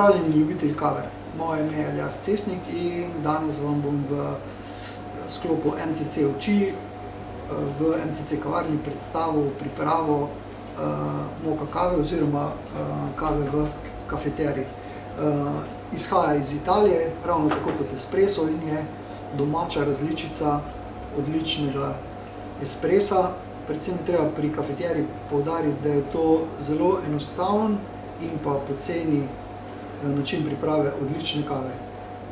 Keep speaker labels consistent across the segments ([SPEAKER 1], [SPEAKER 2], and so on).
[SPEAKER 1] Pozdravljeni ljubitelji kave, moje ime je Aljaž Cesnik in danes vam bom v sklopu MCC Oči v MCC kavarni predstavil pripravo moka kave oziroma kave v kafeteri. Izhaja iz Italije, ravno tako kot espresso in je domača različica odličnega espressa. Predvsem treba pri kafeteri poudariti, da je to zelo enostaven in pa poceni način priprave odlične kave.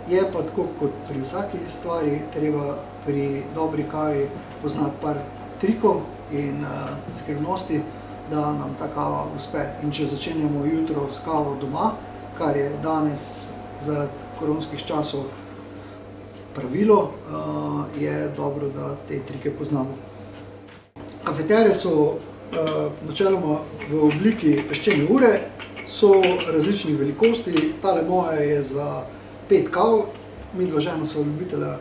[SPEAKER 1] Je pa tako kot pri vsaki stvari treba pri dobri kavi poznati par trikov in skrivnosti, da nam ta kava uspe. In če začenjamo jutro s kavo doma, kar je danes zaradi koronskih časov pravilo, je dobro, da te trike poznamo. Kafetere so načeloma v obliki peščene ure, so različnih velikosti. Tale moja je za 5 kav, midva žena sva ljubitelja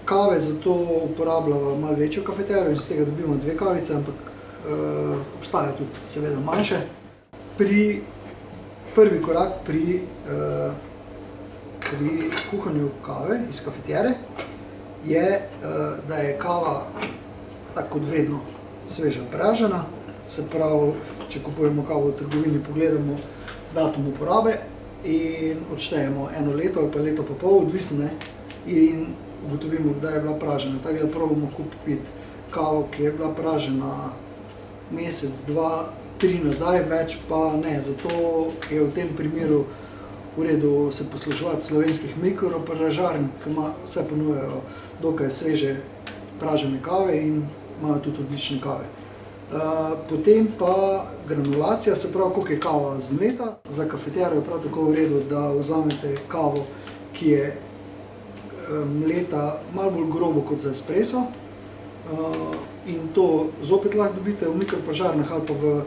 [SPEAKER 1] kave, zato uporabljava malo večjo kafetero in z tega dobimo 2 kavice, ampak obstajajo tudi seveda manjše. Prvi korak pri kuhanju kave iz kafetere je, da je kava tako kot vedno sveže pražena. Se pravi, če kupujemo kavo v trgovini, pogledamo datum uporabe in odštejemo 1 leto ali pa leto pa pol, odvisno, in ugotovimo, kdaj je bila pražena. Tako da probamo kupiti kavo, ki je bila pražena mesec, 2, 3 nazaj, več pa ne. Zato je v tem primeru v redu se posluževati slovenskih mikropražarn, ki vse ponujajo dokaj sveže pražene kave in imajo tudi odlične kave. Potem pa granulacija, se pravi, koliko je kava zmleta. Za kafetero je prav tako v redu, da vzamete kavo, ki je mleta malo bolj grobo kot za espresso. In to zopet lahko dobite v mikropražarnah ali pa v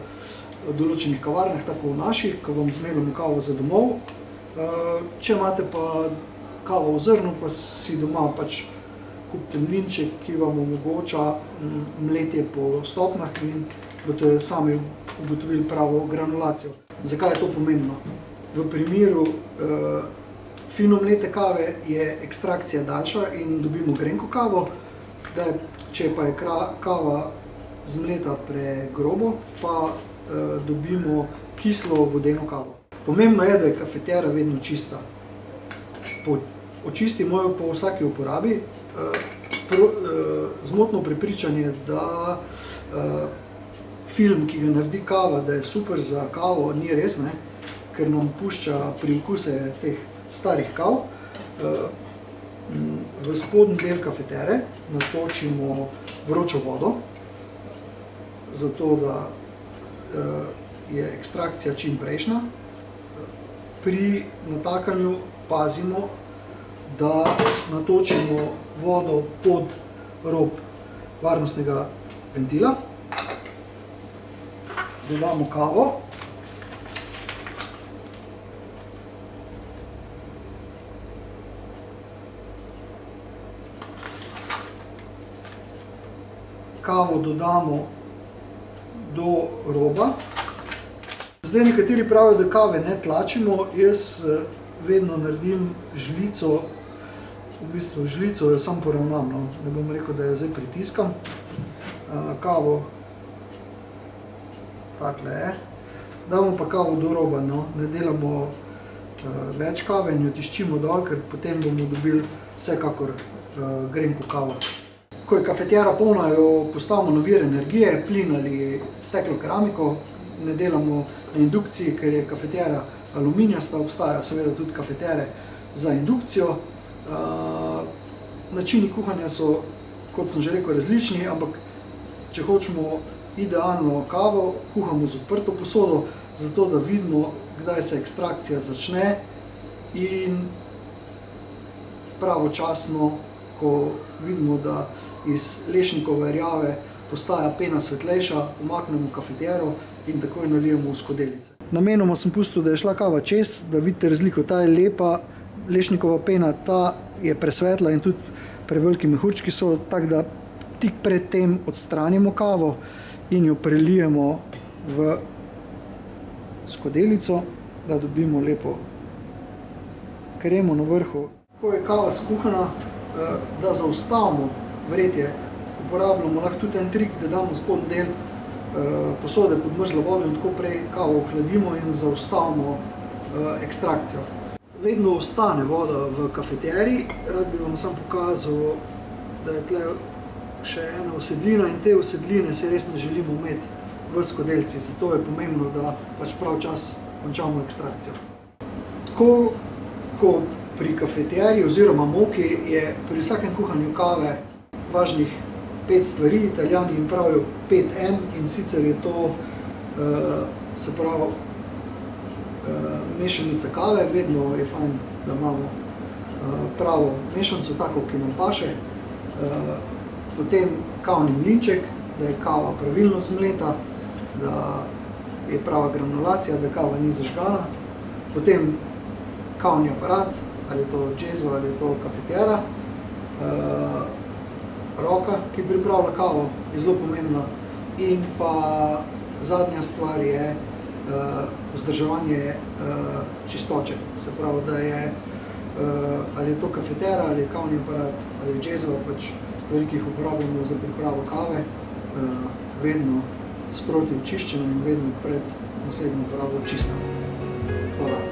[SPEAKER 1] določenih kavarnah, tako v naših, ko vam zmelimo kavo za domov. Če imate pa kavo v zrnu, pa si doma pač kupite mlinček, ki vam omogoča mletje po stopnjah in boste sami ugotovili pravo granulacijo. Zakaj je to pomembno? V primeru fino mlete kave je ekstrakcija daljša in dobimo grenko kavo, če pa je kava zmleta pregrobo, pa dobimo kislo vodeno kavo. Pomembno je, da je kafetera vedno čista. Očistimo jo po vsaki uporabi. Zmotno prepričanje, da film, ki ga naredi kava, da je super za kavo, ni res, ker nam pušča prikuse teh starih kav. V spodnji del kafetere natočimo vročo vodo, zato da je ekstrakcija čim prejšnja. Pri natakanju pazimo, da natočimo vodo pod rob varnostnega ventila. Dodamo kavo. Kavo dodamo do roba. Zdaj nekateri pravijo, da kave ne tlačimo. Jaz vedno naredim žlico. V bistvu žlico jo samo poravnam, ne bom rekel, da jo zdaj pritiskam. Kavo takle je. Damo pa kavo do roba, ne delamo več kave in jo tiščimo dol, ker potem bomo dobili vsekakor grenko kavo. Ko je kafetera polna, jo postavimo na vir energije, plin ali steklo keramiko. Ne delamo na indukciji, ker je kafetera aluminijasta, obstajajo seveda tudi kafetere za indukcijo. Načini kuhanja so, kot sem že rekel, različni, ampak če hočemo idealno kavo, kuhamo z odprto posodo, zato da vidimo, kdaj se ekstrakcija začne in pravočasno, ko vidimo, da iz lešnikove rjave postaja pena svetlejša, umaknemo kafetero in takoj nalijemo v skodelice. Namenoma sem pustil, da je šla kava čez, da vidite razliko. Ta je lepa, lešnikova pena, ta je presvetla in tudi preveliki mehurčki so, tako da tik pred tem odstranimo kavo in jo prelijemo v skodelico, da dobimo lepo kremo na vrhu. Ko je kava skuhana, da zaustavimo vretje, uporabljamo lahko tudi en trik, da damo spodnji del posode pod mrzlo vodo in tako prej kavo ohladimo in zaustavimo ekstrakcijo. Vedno ostane voda v kafeteriji, rad bi vam sam pokazal, da je tle še ena usedlina in te usedline se res ne želimo imeti v skodelci, zato je pomembno, da pač prav čas končamo ekstrakcijo. Tako ko pri kafeteriji oziroma moki je pri vsakem kuhanju kave važnih 5 stvari, Italijani jim pravijo 5M, in sicer je to, se pravi, mešanica kave, vedno je fajn, da imamo pravo mešanico, tako, ki nam paše. Potem kavni mlinček, da je kava pravilno zmleta, da je prava granulacija, da kava ni zažgana. Potem kavni aparat, ali je to džezva, ali je to kafetera. Roka, ki pripravlja kavo, je zelo pomembna. In pa zadnja stvar je vzdrževanje čistoče. Se pravi, da je ali je to kafetera, ali je kavni aparat, ali je džezva, pač stvari, ki jih uporabljamo za pripravo kave, vedno sproti očiščeno in vedno pred naslednjo uporabo čisteno. Hvala.